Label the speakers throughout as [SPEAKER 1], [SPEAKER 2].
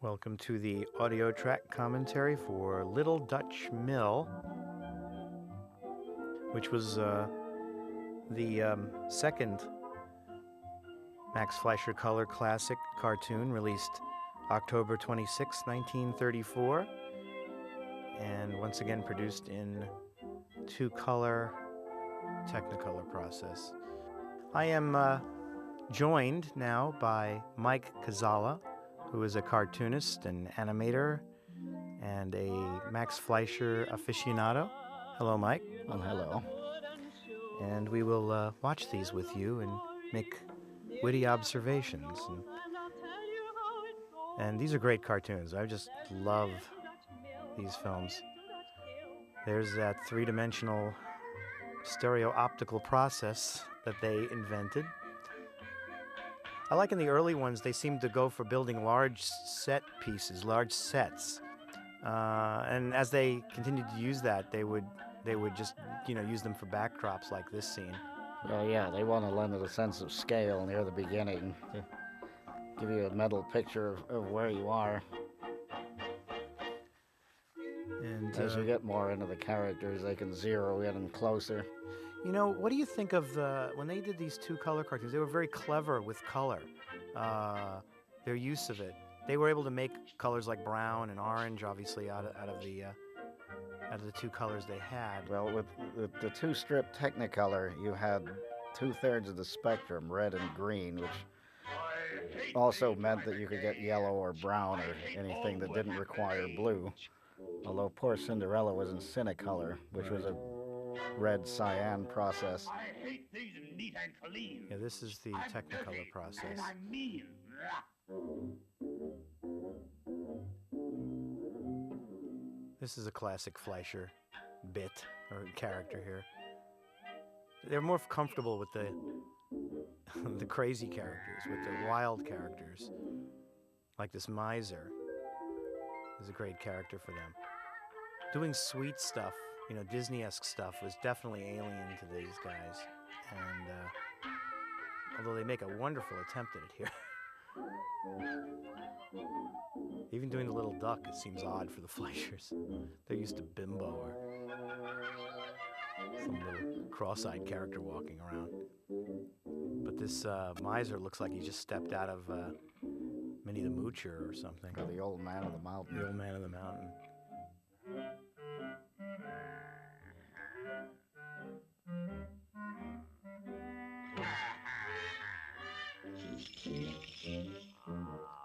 [SPEAKER 1] Welcome to the audio track commentary for Little Dutch Mill, which was the second Max Fleischer Color Classic cartoon released October 26, 1934, and once again produced in two-color Technicolor process. I am joined now by Mike Kazala, who is a cartoonist and animator and a Max Fleischer aficionado. Hello, Mike.
[SPEAKER 2] Well, hello.
[SPEAKER 1] And we will watch these with you and make witty observations. And these are great cartoons. I just love these films. There's that three-dimensional stereo-optical process that they invented. I like in the early ones, they seemed to go for building large set pieces, large sets. And as they continued to use that, they would just, use them for backdrops like this scene.
[SPEAKER 2] Well, yeah, they want to lend it a sense of scale near the beginning to give you a mental picture of where you are.
[SPEAKER 1] And
[SPEAKER 2] as you get more into the characters, they can zero in and closer.
[SPEAKER 1] What do you think of when they did these two-color cartoons? They were very clever with color, their use of it. They were able to make colors like brown and orange, obviously, out of the two colors they had.
[SPEAKER 2] Well, with the two-strip Technicolor, you had 2/3 of the spectrum, red and green, which also meant that you could get yellow or brown or anything that didn't require blue. Although poor Cinderella was in Cinecolor, which was a red cyan process.
[SPEAKER 3] I hate these neat and clean.
[SPEAKER 1] Yeah, this is the Technicolor process.
[SPEAKER 3] I mean.
[SPEAKER 1] This is a classic Fleischer bit or character here. They're more comfortable with the crazy characters, with the wild characters, like this miser is a great character for them. Doing sweet stuff, Disney-esque stuff was definitely alien to these guys, and although they make a wonderful attempt at it here. Even doing the little duck, it seems odd for the Fleischers. They're used to Bimbo or some little cross-eyed character walking around. But this miser looks like he just stepped out of Minnie the Moocher or something.
[SPEAKER 2] Or the Old Man of the Mountain.
[SPEAKER 1] The Old Man of the Mountain.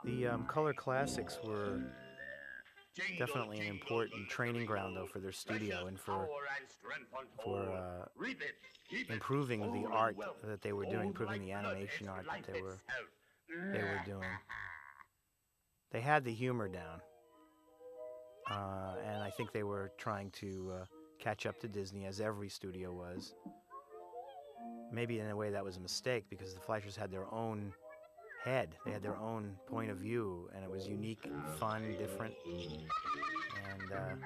[SPEAKER 1] The color classics were definitely an important training ground, though, for their studio and for improving the art that they were doing, improving the animation art that they were doing. They had the humor down, and I think they were trying to catch up to Disney, as every studio was. Maybe in a way that was a mistake, because the Fleischers had their own head. They had their own point of view, and it was unique, fun, different. And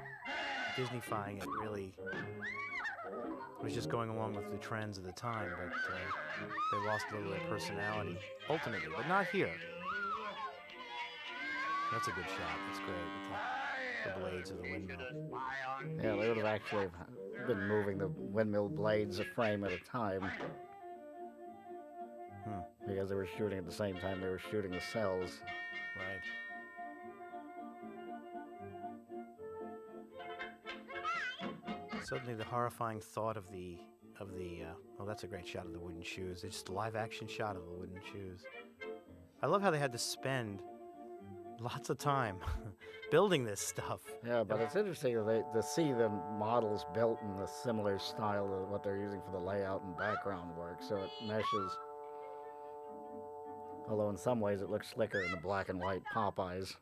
[SPEAKER 1] Disney-fying it really was just going along with the trends of the time, but they lost a little of their personality, ultimately, but not here. That's a good shot. That's great, with the blades of the windmill.
[SPEAKER 2] Yeah, they would have actually been moving the windmill blades a frame at a time. Because they were shooting at the same time they were shooting the cells.
[SPEAKER 1] Right. Suddenly the horrifying thought of the oh, that's a great shot of the wooden shoes. It's just a live action shot of the wooden shoes. I love how they had to spend lots of time building this stuff.
[SPEAKER 2] Yeah, but it's interesting to see the models built in the similar style to what they're using for the layout and background work, so it meshes. Although in some ways it looks slicker in the black and white Popeyes.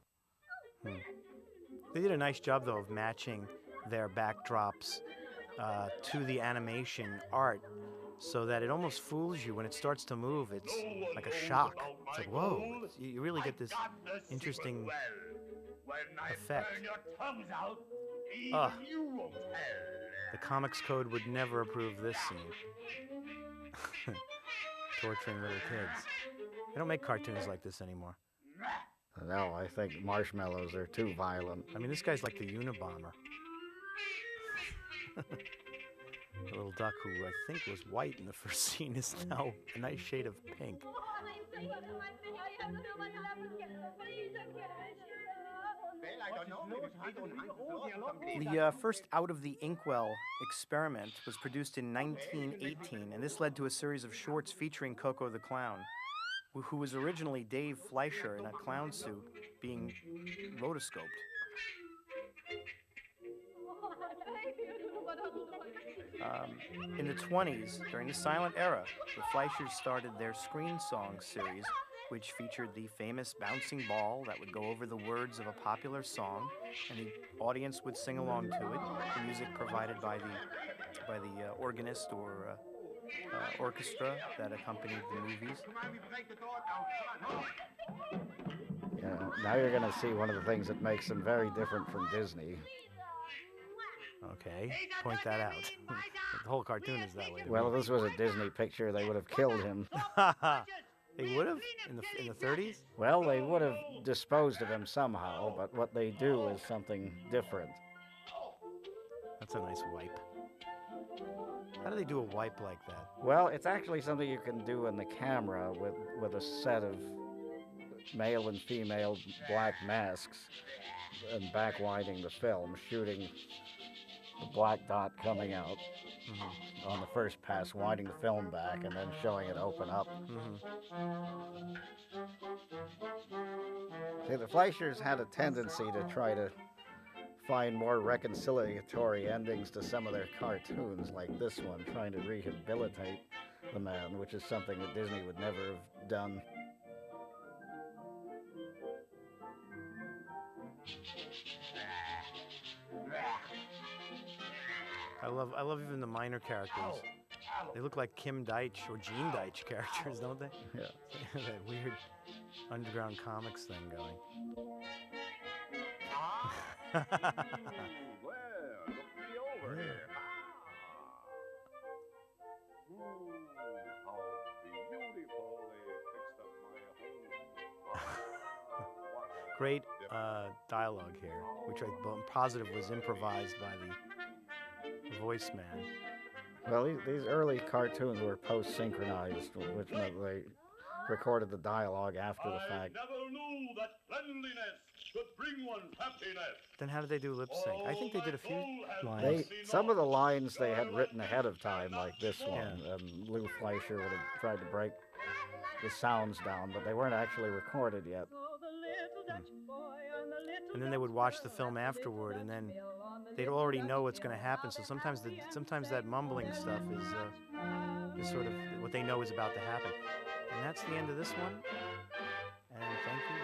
[SPEAKER 1] They did a nice job, though, of matching their backdrops to the animation art, so that it almost fools you when it starts to move. It's like a shock. It's like, whoa, you really get this interesting effect. The Comics Code would never approve this scene. Torturing little kids. They don't make cartoons like this anymore.
[SPEAKER 2] No, I think marshmallows are too violent.
[SPEAKER 1] I mean, this guy's like the Unabomber. The little duck who I think was white in the first scene is now a nice shade of pink. The first Out of the Inkwell experiment was produced in 1918, and this led to a series of shorts featuring Coco the Clown, who was originally Dave Fleischer in a clown suit being rotoscoped. In the 20s, during the silent era, the Fleischers started their Screen Song series, which featured the famous bouncing ball that would go over the words of a popular song, and the audience would sing along to it. The music provided by the organist or orchestra that accompanied the movies.
[SPEAKER 2] Yeah, now you're going to see one of the things that makes them very different from Disney.
[SPEAKER 1] Okay, point that out. The whole cartoon is that way.
[SPEAKER 2] Well, if this was a Disney picture, they would have killed him.
[SPEAKER 1] They would have in the 30s?
[SPEAKER 2] Well, they would have disposed of him somehow, but what they do is something different.
[SPEAKER 1] That's a nice wipe. How do they do a wipe like that?
[SPEAKER 2] Well, it's actually something you can do in the camera with a set of male and female black masks and backwinding the film, shooting the black dot coming out on the first pass, winding the film back, and then showing it open up. See, the Fleischers had a tendency to try to find more reconciliatory endings to some of their cartoons, like this one, trying to rehabilitate the man, which is something that Disney would never have done.
[SPEAKER 1] I love even the minor characters. They look like Kim Deitch or Gene Deitch characters, don't they?
[SPEAKER 2] Yeah.
[SPEAKER 1] That weird underground comics thing going.
[SPEAKER 3] Well, look me over here. How beautifully fixed up my home.
[SPEAKER 1] Great dialogue here, which I'm positive was improvised by the voice man.
[SPEAKER 2] Well, these early cartoons were post-synchronized, which meant they recorded the dialogue after the fact.
[SPEAKER 3] I never knew that cleanliness could bring one happiness.
[SPEAKER 1] Then how did they do lip sync? I think they did a few lines.
[SPEAKER 2] Some of the lines they had written ahead of time, like this one, and Lou Fleischer would have tried to break the sounds down, but they weren't actually recorded yet.
[SPEAKER 1] And then they would watch the film afterward, and then they'd already know what's going to happen. So sometimes that mumbling stuff is sort of what they know is about to happen. And that's the end of this one. And thank you.